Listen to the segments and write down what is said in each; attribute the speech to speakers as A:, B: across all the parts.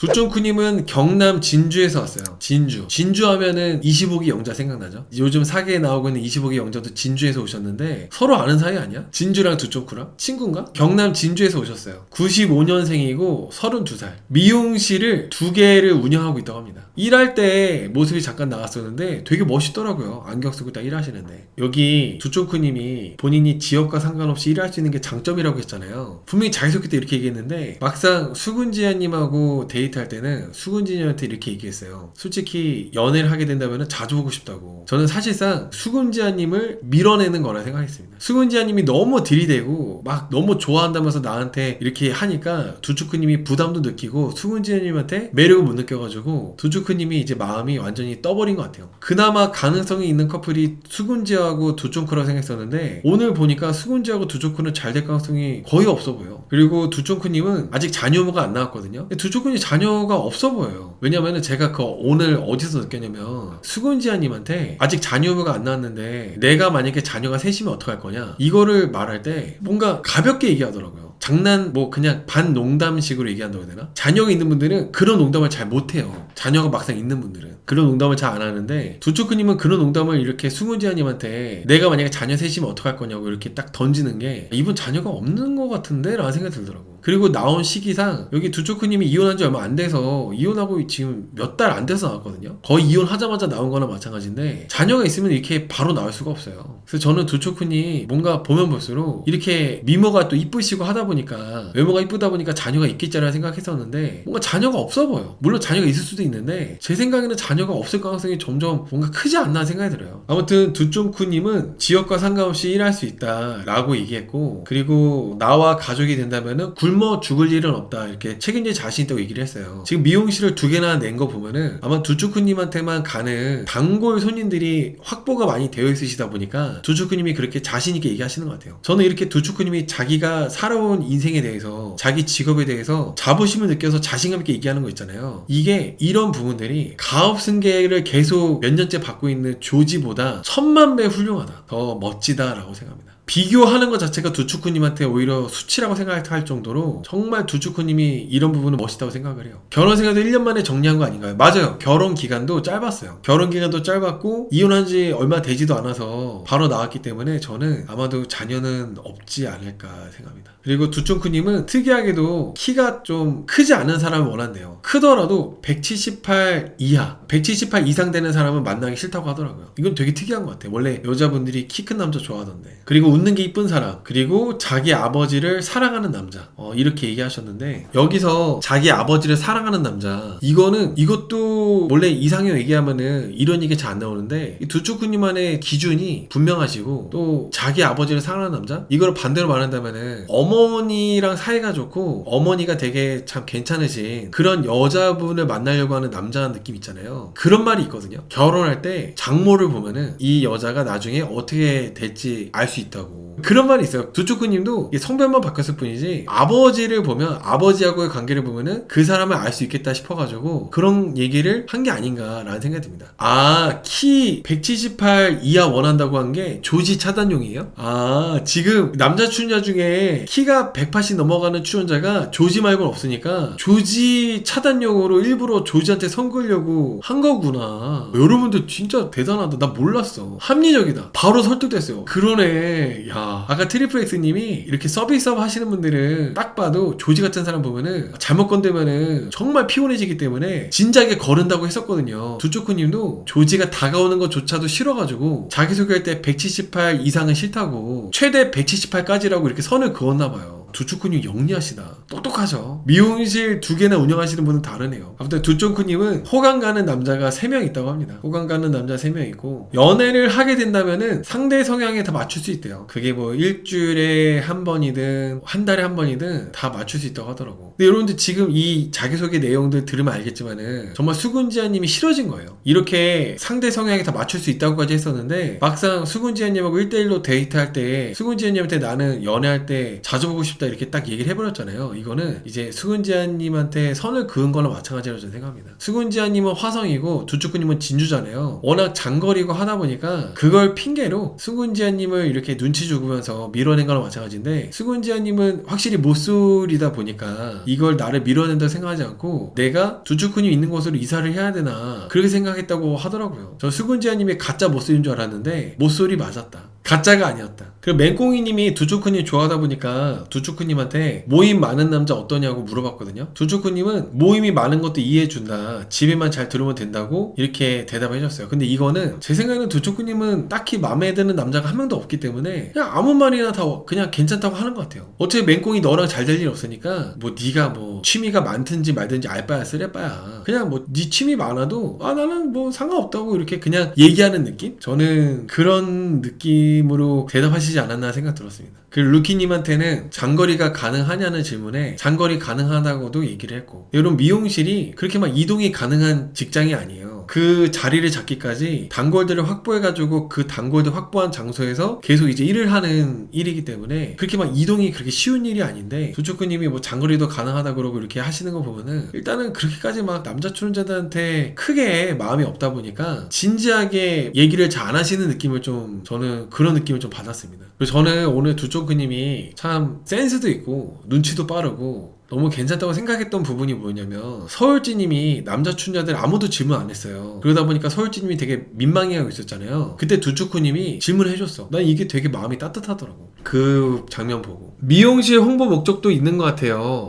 A: 두쫑쿠님은 경남 진주에서 왔어요. 진주 하면은 25기 영자 생각나죠? 요즘 사계에 나오고 있는 25기 영자도 진주에서 오셨는데 서로 아는 사이 아니야? 진주랑 두쫑쿠랑? 친구인가? 경남 진주에서 오셨어요. 95년생이고 32살. 미용실을 2개를 운영하고 있다고 합니다. 일할 때 모습이 잠깐 나왔었는데 되게 멋있더라고요. 안경 쓰고 딱 일하시는데. 여기 두쫑쿠님이 본인이 지역과 상관없이 일할 수 있는 게 장점이라고 했잖아요. 분명히 자기소개 때 이렇게 얘기했는데 막상 수근지아님하고 데이트할 때는 수근지아님한테 이렇게 얘기했어요. 솔직히 연애를 하게 된다면 자주 보고 싶다고. 저는 사실상 수근지아님을 밀어내는 거라 생각했습니다. 수근지아님이 너무 들이대고 막 너무 좋아한다면서 나한테 이렇게 하니까 두쭈크님이 부담도 느끼고 수근지아님한테 매력을 못 느껴가지고 두쭈크님이 이제 마음이 완전히 떠버린 것 같아요. 그나마 가능성이 있는 커플이 수근지아하고 두쫑크라고 생각했었는데 오늘 보니까 수근지아하고 두쫑크는 잘 될 가능성이 거의 없어 보여. 그리고 두쫑크님은 아직 자녀가 안 나왔거든요. 두쫑크님 자녀가 없어 보여요. 왜냐면은 제가 오늘 어디서 느꼈냐면 수근지아님한테 아직 자녀가 안 나왔는데 내가 만약에 자녀가 셋이면 어떡할 거냐 이거를 말할 때 뭔가 가볍게 얘기하더라고요. 장난 그냥 반 농담식으로 얘기한다고 해야 되나? 자녀가 있는 분들은 그런 농담을 잘 못해요. 자녀가 막상 있는 분들은 그런 농담을 잘 안 하는데 두쭈크님은 그런 농담을 이렇게 수근지아님한테 내가 만약에 자녀 셋이면 어떡할 거냐고 이렇게 딱 던지는 게 이분 자녀가 없는 것 같은데? 라는 생각이 들더라고. 그리고 나온 시기상 여기 두쭈크님이 이혼한 지 얼마 안 돼서 이혼하고 지금 몇 달 안 돼서 나왔거든요. 거의 이혼하자마자 나온 거나 마찬가지인데 자녀가 있으면 이렇게 바로 나올 수가 없어요. 그래서 저는 두쭈크님 뭔가 보면 볼수록 이렇게 미모가 또 이쁘시고 하다 보니까 외모가 이쁘다 보니까 자녀가 있겠지라는 생각했었는데 뭔가 자녀가 없어 보여. 물론 자녀가 있을 수도 있는데 제 생각에는 자녀가 없을 가능성이 점점 뭔가 크지 않나 생각이 들어요. 아무튼 두쫑쿠님은 지역과 상관없이 일할 수 있다 라고 얘기했고 그리고 나와 가족이 된다면은 굶어 죽을 일은 없다 이렇게 책임질 자신 있다고 얘기를 했어요. 지금 미용실을 2개나 낸 거 보면은 아마 두쭈쿠님한테만 가는 단골 손님들이 확보가 많이 되어 있으시다 보니까 두쭈쿠님이 그렇게 자신 있게 얘기하시는 것 같아요. 저는 이렇게 두쭈쿠님이 자기가 살아온 인생에 대해서 자기 직업에 대해서 자부심을 느껴서 자신감 있게 얘기하는 거 있잖아요. 이게 이런 부분들이 가업 승계를 계속 몇 년째 받고 있는 조지보다 1000만 배 훌륭하다, 더 멋지다라고 생각합니다. 비교하는 것 자체가 두쭈쿠님한테 오히려 수치라고 생각할 정도로 정말 두쭈쿠님이 이런 부분은 멋있다고 생각을 해요. 결혼 생활도 1년 만에 정리한 거 아닌가요? 맞아요. 결혼 기간도 짧았어요. 결혼 기간도 짧았고 이혼한 지 얼마 되지도 않아서 바로 나왔기 때문에 저는 아마도 자녀는 없지 않을까 생각합니다. 그리고 두쫑쿠님은 특이하게도 키가 좀 크지 않은 사람을 원한대요. 크더라도 178 이하, 178 이상 되는 사람은 만나기 싫다고 하더라고요. 이건 되게 특이한 것 같아요. 원래 여자분들이 키 큰 남자 좋아하던데. 그리고 웃는 게 이쁜 사람, 그리고 자기 아버지를 사랑하는 남자, 이렇게 얘기하셨는데 여기서 자기 아버지를 사랑하는 남자, 이것도 원래 이상형 얘기하면은 이런 얘기 잘 안 나오는데 두쭈쿠님만의 기준이 분명하시고 또 자기 아버지를 사랑하는 남자? 이걸 반대로 말한다면은 어머니랑 사이가 좋고 어머니가 되게 참 괜찮으신 그런 여자분을 만나려고 하는 남자 느낌 있잖아요. 그런 말이 있거든요. 결혼할 때 장모를 보면은 이 여자가 나중에 어떻게 될지 알 수 있다고. 그런 말이 있어요. 두쭈쿠님도 성별만 바뀌었을 뿐이지 아버지를 보면 아버지하고의 관계를 보면은 그 사람을 알 수 있겠다 싶어가지고 그런 얘기를 한 게 아닌가라는 생각이 듭니다. 키 178 이하 원한다고 한 게 조지 차단용이에요? 지금 남자 출연자 중에 키가 180 넘어가는 출연자가 조지 말고는 없으니까 조지 차단용으로 일부러 조지한테 선글려고 한 거구나. 여러분들 진짜 대단하다. 나 몰랐어. 합리적이다. 바로 설득됐어요. 그러네. 야, 아까 트리플엑스님이 이렇게 서비스업 하시는 분들은 딱 봐도 조지 같은 사람 보면은 잘못 건들면은 정말 피곤해지기 때문에 진작에 거른다고 했었거든요. 두쭈쿠님도 조지가 다가오는 것조차도 싫어가지고 자기소개할 때 178 이상은 싫다고 최대 178까지라고 이렇게 선을 그었나봐요. 두쭈쿠님 영리하시다. 똑똑하죠. 미용실 2개나 운영하시는 분은 다르네요. 아무튼 두쭈쿠님은 호감 가는 남자가 3명 있다고 합니다. 호감 가는 남자 3명 있고 연애를 하게 된다면은 상대 성향에 다 맞출 수 있대요. 그게 일주일에 한 번이든 한 달에 한 번이든 다 맞출 수 있다고 하더라고. 근데 여러분들 지금 이 자기소개 내용들 들으면 알겠지만은 정말 수근지아님이 싫어진 거예요. 이렇게 상대 성향에 다 맞출 수 있다고까지 했었는데 막상 수근지아님하고 1대1로 데이트할 때 수근지아님한테 나는 연애할 때 자주 보고 싶다 이렇게 딱 얘기를 해버렸잖아요. 이거는 이제 수근지아님한테 선을 그은 거나 마찬가지라고 저는 생각합니다. 수근지아님은 화성이고 두쭈꾸님은 진주잖아요. 워낙 장거리고 하다 보니까 그걸 핑계로 수근지아님을 이렇게 눈치 주면서 밀어낸 거나 마찬가지인데, 수근지아님은 확실히 못쏠이다 보니까 이걸 나를 밀어낸다고 생각하지 않고 내가 두쭈꾸님 있는 곳으로 이사를 해야 되나 그렇게 생각했다고 하더라고요. 저 수근지아님이 가짜 못쏠인 줄 알았는데 못쏠이 맞았다. 가짜가 아니었다. 그리고 맹꽁이님이 두쭈꾸님 좋아하다 보니까 두쭈꾸님한테 모임 많은 남자 어떠냐고 물어봤거든요. 두쭈꾸님은 모임이 많은 것도 이해해준다, 집에만 잘 들어오면 된다고 이렇게 대답해줬어요. 근데 이거는 제 생각에는 두쭈꾸님은 딱히 마음에 드는 남자가 한 명도 없기 때문에 그냥 아무 말이나 다 그냥 괜찮다고 하는 것 같아요. 어차피 맹꽁이 너랑 잘 될 일 없으니까 뭐 네가 뭐 취미가 많든지 말든지 알바야 쓰레빠야, 그냥 뭐 네 취미 많아도 나는 뭐 상관없다고 이렇게 그냥 얘기하는 느낌? 저는 그런 느낌으로 대답하시지 않았나 생각 들었습니다. 그 루키님한테는 장거리가 가능하냐는 질문에 장거리 가능하다고도 얘기를 했고, 여러분 미용실이 그렇게 막 이동이 가능한 직장이 아니에요. 그 자리를 잡기까지 단골들을 확보해가지고 그 단골들 확보한 장소에서 계속 이제 일을 하는 일이기 때문에 그렇게 막 이동이 그렇게 쉬운 일이 아닌데, 두쭈꾸님이 뭐 장거리도 가능하다 그러고 이렇게 하시는 거 보면은 일단은 그렇게까지 막 남자 출연자들한테 크게 마음이 없다 보니까 진지하게 얘기를 잘 안 하시는 느낌을 좀, 저는 그런 느낌을 좀 받았습니다. 그래서 저는 오늘 두쭈꾸님이 참 센스도 있고 눈치도 빠르고 너무 괜찮다고 생각했던 부분이 뭐냐면, 서울찌님이 남자 춘자들 아무도 질문 안 했어요. 그러다 보니까 서울찌님이 되게 민망해하고 있었잖아요. 그때 두쭈꾸님이 질문을 해줬어. 난 이게 되게 마음이 따뜻하더라고, 그 장면 보고. 미용실 홍보 목적도 있는 것 같아요.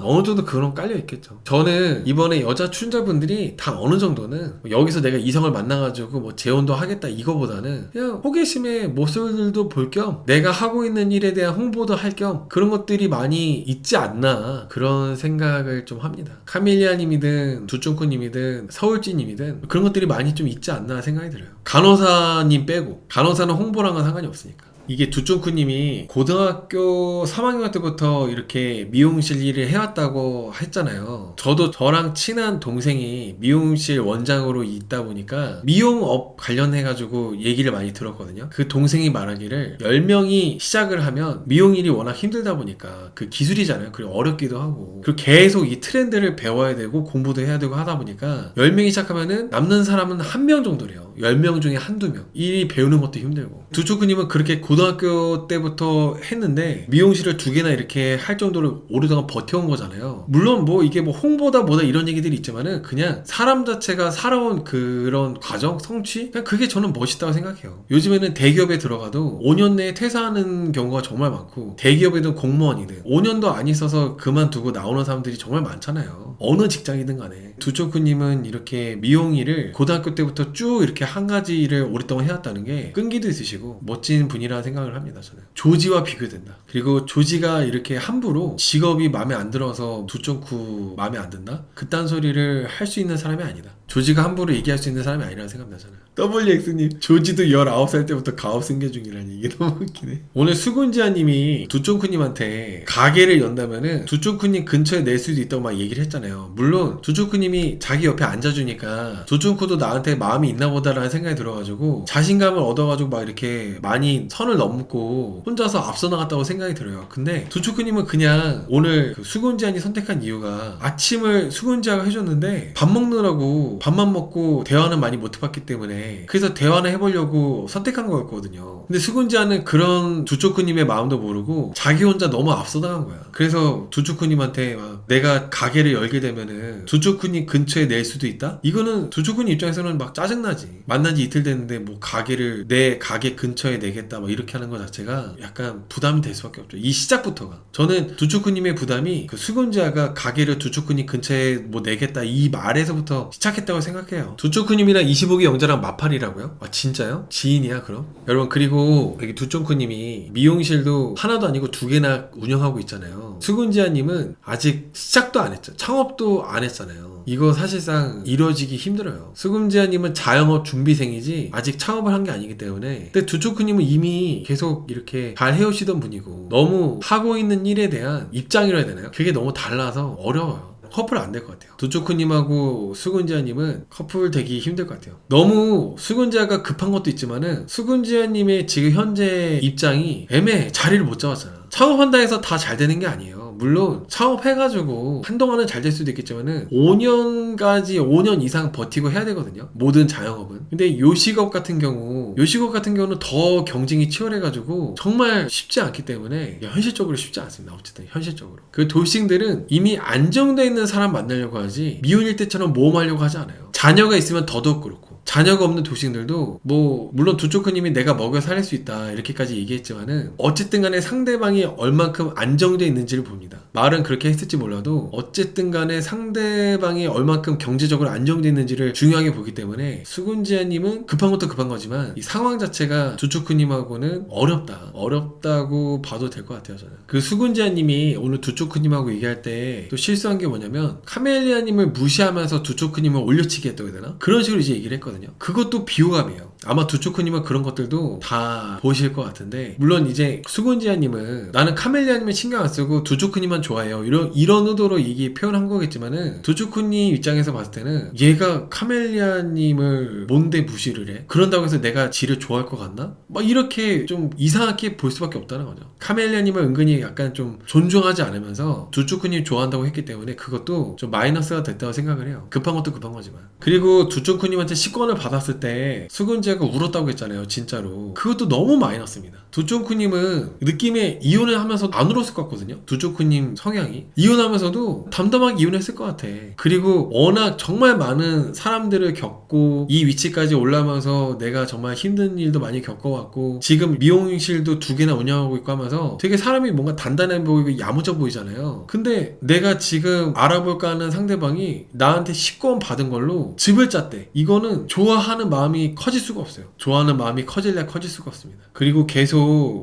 A: 어느 정도 그런 깔려 있겠죠. 저는 이번에 여자 춘자분들이 다 어느 정도는 여기서 내가 이성을 만나가지고 뭐 재혼도 하겠다 이거보다는 그냥 호기심에 모쏠들도 볼 겸 내가 하고 있는 일에 대한 홍보도 할 겸 그런 것들이 많이 있지 않나, 그런 생각을 좀 합니다. 카밀리아님이든 두쭈꾸님이든 서울찌님이든 그런 것들이 많이 좀 있지 않나 생각이 들어요. 간호사님 빼고. 간호사는 홍보랑은 상관이 없으니까. 이게 두쭈꾸님이 고등학교 3학년 때부터 이렇게 미용실 일을 해왔다고 했잖아요. 저도 저랑 친한 동생이 미용실 원장으로 있다 보니까 미용업 관련해가지고 얘기를 많이 들었거든요. 그 동생이 말하기를 10명이 시작을 하면 미용일이 워낙 힘들다 보니까 그 기술이잖아요. 그리고 어렵기도 하고 그리고 계속 이 트렌드를 배워야 되고 공부도 해야 되고 하다 보니까 10명이 시작하면은 남는 사람은 1명 정도래요. 10명 중에 한두 명. 이 배우는 것도 힘들고. 두쭈꾸님은 그렇게 고등학교 때부터 했는데 미용실을 2개나 이렇게 할 정도로 오랫동안 버텨온 거잖아요. 물론 뭐 이게 뭐 홍보다 뭐다 이런 얘기들이 있지만은 그냥 사람 자체가 살아온 그런 과정, 성취? 그냥 그게 저는 멋있다고 생각해요. 요즘에는 대기업에 들어가도 5년 내에 퇴사하는 경우가 정말 많고, 대기업에도 공무원이든 5년도 안 있어서 그만두고 나오는 사람들이 정말 많잖아요. 어느 직장이든 간에. 두쭈꾸님은 이렇게 미용일을 고등학교 때부터 쭉 이렇게 한 가지 일을 오랫동안 해왔다는 게 끈기도 있으시고 멋진 분이라는 생각을 합니다. 저는 조지와 비교된다. 그리고 조지가 이렇게 함부로 직업이 마음에 안 들어서 두쭈꾸 마음에 안 든다? 그딴 소리를 할 수 있는 사람이 아니다. 조지가 함부로 얘기할 수 있는 사람이 아니라는 생각이 나잖아요. WX님, 조지도 19살 때부터 가업 승계 중이라니, 이게 너무 웃기네. 오늘 수군지아님이 두쭈꾸님한테 가게를 연다면은 두쭈꾸님 근처에 낼 수도 있다고 막 얘기를 했잖아요. 물론 두쭈꾸님이 자기 옆에 앉아주니까 두쭈꾸도 나한테 마음이 있나 보다라는 생각이 들어가지고 자신감을 얻어가지고 막 이렇게 많이 선을 넘고 혼자서 앞서 나갔다고 생각이 들어요. 근데 두쭈꾸님은 그냥 오늘 그 수군지안이 선택한 이유가 아침을 수군지아가 해줬는데 밥 먹느라고 밥만 먹고 대화는 많이 못 해봤기 때문에 그래서 대화는 해보려고 선택한 거였거든요. 근데 수군지아는 그런 두쭈꾸님의 마음도 모르고 자기 혼자 너무 앞서 나간 거야. 그래서 두쭈꾸님한테 막 내가 가게를 열게 되면은 두쭈꾸님 근처에 낼 수도 있다? 이거는 두쭈꾸님 입장에서는 막 짜증나지. 만난 지 이틀 됐는데 뭐 가게를 내 가게 근처에 내겠다 막 이렇게 하는 것 자체가 약간 부담이 될 수밖에 없죠. 이 시작부터가. 저는 두쭈꾸님의 부담이 그 수군지아가 가게를 두쭈꾸님 근처에 뭐 내겠다 이 말에서부터 시작했다고 생각해요. 두쭈꾸님이랑 25기 영자랑 마팔이라고요? 아 진짜요? 지인이야 그럼? 여러분 그리고 여기 두쭈꾸님이 미용실도 하나도 아니고 2개나 운영하고 있잖아요. 수군지아님은 아직 시작도 안 했죠. 창업도 안 했잖아요. 이거 사실상 이루어지기 힘들어요. 수금지아님은 자영업 준비생이지 아직 창업을 한 게 아니기 때문에. 근데 두초크님은 이미 계속 이렇게 잘 해오시던 분이고 너무 하고 있는 일에 대한 입장이라 해야 되나요? 그게 너무 달라서 어려워요. 커플 안 될 것 같아요. 두초크님하고 수근지아님은 커플 되기 힘들 것 같아요. 너무 수근지아가 급한 것도 있지만은 수근지아님의 지금 현재 입장이 애매해. 자리를 못 잡았잖아. 창업한다 해서 다 잘 되는 게 아니에요. 물론 창업해가지고 한동안은 잘 될 수도 있겠지만은 5년 이상 버티고 해야 되거든요. 모든 자영업은. 근데 요식업 같은 경우는 더 경쟁이 치열해가지고 정말 쉽지 않기 때문에 현실적으로 쉽지 않습니다. 어쨌든 현실적으로. 그 돌싱들은 이미 안정되어 있는 사람 만나려고 하지 미혼일 때처럼 모험하려고 하지 않아요. 자녀가 있으면 더더욱 그렇고. 자녀가 없는 도식들도 뭐 물론 두초크님이 내가 먹여 살릴 수 있다 이렇게까지 얘기했지만은 어쨌든 간에 상대방이 얼만큼 안정되어 있는지를 봅니다. 말은 그렇게 했을지 몰라도 어쨌든 간에 상대방이 얼만큼 경제적으로 안정되어 있는지를 중요하게 보기 때문에 수군지아님은 급한 것도 급한 거지만 이 상황 자체가 두초크님하고는 어렵다고 봐도 될 것 같아요. 저는 그 수군지아님이 오늘 두초크님하고 얘기할 때 또 실수한 게 뭐냐면 카멜리아님을 무시하면서 두초크님을 올려치기 했다고 해야 되나? 그런 식으로 이제 얘기를 했거든요. 그것도 비호감이에요. 아마 두초크님은 그런 것들도 다 보실 것 같은데 물론 이제 수군지아님은 나는 카멜리아님을 신경 안 쓰고 두초크님만 좋아해요 이런 의도로 이게 표현한 거겠지만은 두초크님 입장에서 봤을 때는 얘가 카멜리아님을 뭔데 무시를 해? 그런다고 해서 내가 지를 좋아할 것 같나? 막 이렇게 좀 이상하게 볼 수밖에 없다는 거죠. 카멜리아님을 은근히 약간 좀 존중하지 않으면서 두초크님 좋아한다고 했기 때문에 그것도 좀 마이너스가 됐다고 생각을 해요. 급한 것도 급한 거지만. 그리고 두초크님한테 식권을 받았을 때 수군지아가 울었다고 했잖아요. 진짜로. 그것도 너무 마이너스입니다. 두초크님은 느낌에 이혼을 하면서 안 울었을 것 같거든요. 두초크님 성향이. 이혼하면서도 담담하게 이혼했을 것 같아. 그리고 워낙 정말 많은 사람들을 겪고 이 위치까지 올라가면서 내가 정말 힘든 일도 많이 겪어왔고 지금 미용실도 2개나 운영하고 있고 하면서 되게 사람이 뭔가 단단해 보이고 야무져 보이잖아요. 근데 내가 지금 알아볼까 하는 상대방이 나한테 식권 받은 걸로 집을 짰대. 이거는 좋아하는 마음이 커질 수가 없어요. 좋아하는 마음이 커질래 커질 수가 없습니다. 그리고 계속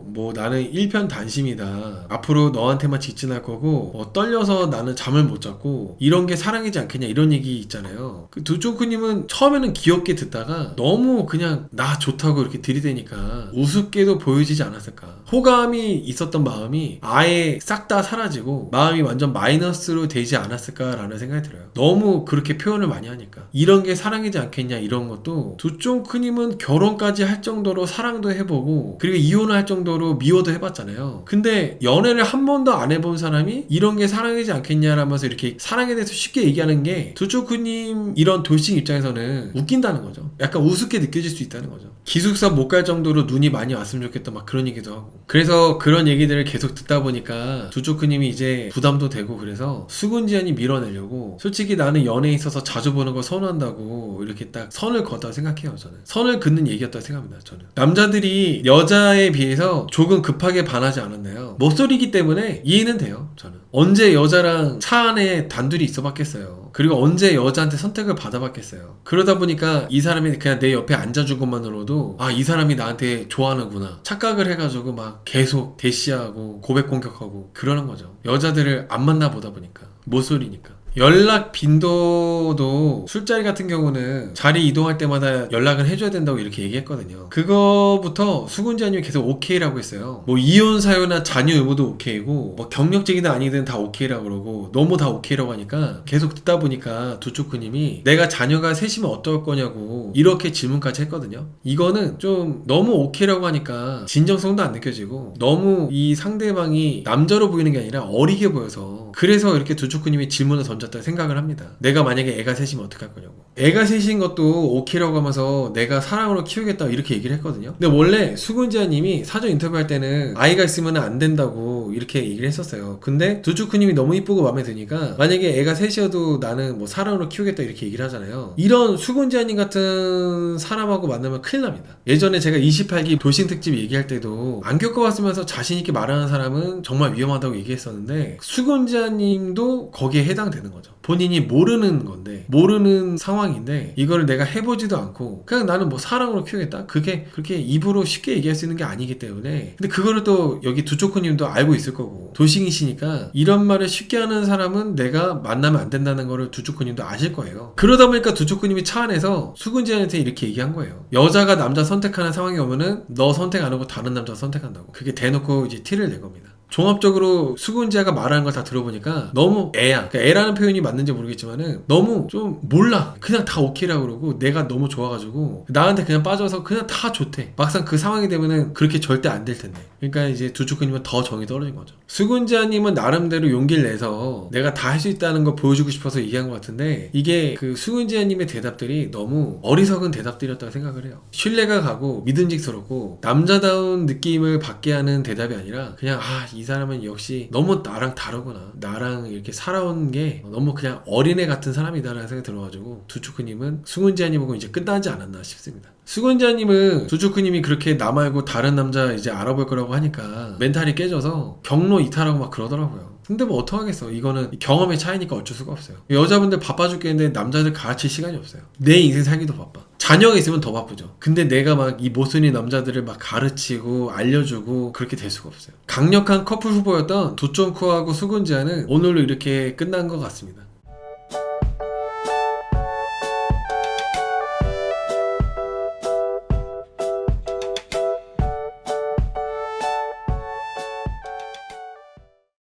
A: 뭐 나는 일편단심이다. 앞으로 너한테만 직진할 거고 떨려서 나는 잠을 못 잤고 이런 게 사랑이지 않겠냐 이런 얘기 있잖아요. 그 두초크님은 처음에는 귀엽게 듣다가 너무 그냥 나 좋다고 이렇게 들이대니까 우습게도 보여지지 않았을까. 호감이 있었던 마음이 아예 싹 다 사라지고 마음이 완전 마이너스로 되지 않았을까라는 생각이 들어요. 너무 그렇게 표현을 많이 하니까. 이런 게 사랑이지 않겠냐 이런 것도 두초크님은 결혼까지 할 정도로 사랑도 해보고 그리고 이혼을 할 정도로 미워도 해봤잖아요. 근데 연애를 한 번도 안 해본 사람이 이런 게 사랑이지 않겠냐라면서 이렇게 사랑에 대해서 쉽게 얘기하는 게 두초크님 이런 돌싱 입장에서는 웃긴다는 거죠. 약간 우습게 느껴질 수 있다는 거죠. 기숙사 못 갈 정도로 눈이 많이 왔으면 좋겠다 막 그런 얘기도 하고. 그래서 그런 얘기들을 계속 듣다 보니까 두초크님이 이제 부담도 되고 그래서 수군지안이 밀어내려고 솔직히 나는 연애에 있어서 자주 보는 걸 선호한다고 이렇게 딱 선을 걷다고 생각해요. 저는 선을 긋는 얘기였다고 생각합니다. 저는 남자들이 여자에 비해서 조금 급하게 반하지 않았나요? 목소리이기 때문에 이해는 돼요. 저는 언제 여자랑 차 안에 단둘이 있어 봤겠어요. 그리고 언제 여자한테 선택을 받아봤겠어요. 그러다 보니까 이 사람이 그냥 내 옆에 앉아준 것만으로도 아, 이 사람이 나한테 좋아하는구나 착각을 해가지고 막 계속 대시하고 고백 공격하고 그러는 거죠. 여자들을 안 만나보다 보니까 모쏠이니까. 연락 빈도도 술자리 같은 경우는 자리 이동할 때마다 연락을 해줘야 된다고 이렇게 얘기했거든요. 그거부터 수군지아님이 계속 오케이라고 했어요. 뭐 이혼 사유나 자녀 의무도 오케이고 뭐 경력직이든 아니든 다 오케이라고 그러고 너무 다 오케이라고 하니까 계속 듣다 보니까 두초크님이 내가 자녀가 셋이면 어떨 거냐고 이렇게 질문까지 했거든요. 이거는 좀 너무 오케이라고 하니까 진정성도 안 느껴지고 너무 이 상대방이 남자로 보이는 게 아니라 어리게 보여서 그래서 이렇게 두초크님이 질문을 던졌다고 생각을 합니다. 내가 만약에 애가 셋이면 어떡할 거냐고. 애가 셋인 것도 오케이라고 하면서 내가 사랑으로 키우겠다고 이렇게 얘기를 했거든요. 근데 원래 수군지아님이 사전 인터뷰할 때는 아이가 있으면 안 된다고 이렇게 얘기를 했었어요. 근데 두초크님이 너무 이쁘고 마음에 드니까 만약에 애가 셋이어도 나는 뭐 사랑으로 키우겠다 이렇게 얘기를 하잖아요. 이런 수군지아님 같은 사람하고 만나면 큰일 납니다. 예전에 제가 28기 돌싱 특집 얘기할 때도 안 겪어봤으면서 자신있게 말하는 사람은 정말 위험하다고 얘기했었는데 수군지아님도 거기에 해당되는 거죠. 본인이 모르는 건데 모르는 상황인데 이거를 내가 해보지도 않고 그냥 나는 뭐 사랑으로 키우겠다? 그게 그렇게 입으로 쉽게 얘기할 수 있는 게 아니기 때문에 근데 그거를 또 여기 두초크님도 알고 있을 거고 돌싱이시니까 이런 말을 쉽게 하는 사람은 내가 만나면 안 된다는 거를 두초크님도 아실 거예요. 그러다 보니까 두초크님이 차 안에서 수군지한테 이렇게 얘기한 거예요. 여자가 남자 선택하는 상황이 오면은 너 선택 안 하고 다른 남자 선택한다고. 그게 대놓고 이제 티를 낸 겁니다. 종합적으로 수근지아가 말하는 걸 다 들어보니까 너무 애야. 그러니까 애라는 표현이 맞는지 모르겠지만은 너무 좀 몰라. 그냥 다 오케이라고 그러고 내가 너무 좋아가지고 나한테 그냥 빠져서 그냥 다 좋대. 막상 그 상황이 되면은 그렇게 절대 안 될 텐데. 그러니까 이제 두쭈크님은 더 정이 떨어진 거죠. 수근지아님은 나름대로 용기를 내서 내가 다 할 수 있다는 걸 보여주고 싶어서 얘기한 것 같은데 이게 그 수근지아님의 대답들이 너무 어리석은 대답들이었다고 생각을 해요. 신뢰가 가고 믿음직스럽고 남자다운 느낌을 받게 하는 대답이 아니라 그냥 이 사람은 역시 너무 나랑 다르구나. 나랑 이렇게 살아온 게 너무 그냥 어린애 같은 사람이다라는 생각이 들어가지고 두쭈크님은 수근지아님하고 이제 끝나지 않았나 싶습니다. 수근지아님은 두쭈크님이 그렇게 나 말고 다른 남자 이제 알아볼 거라고 하니까 멘탈이 깨져서 경로 이탈하고 막 그러더라고요. 근데 뭐 어떡하겠어. 이거는 경험의 차이니까 어쩔 수가 없어요. 여자분들 바빠 죽겠는데 남자들 가르칠 시간이 없어요. 내 인생 살기도 바빠. 자녀가 있으면 더 바쁘죠. 근데 내가 막 이 모순이 남자들을 막 가르치고 알려주고 그렇게 될 수가 없어요. 강력한 커플 후보였던 두쫑쿠하고 수근지아는 오늘로 이렇게 끝난 것 같습니다.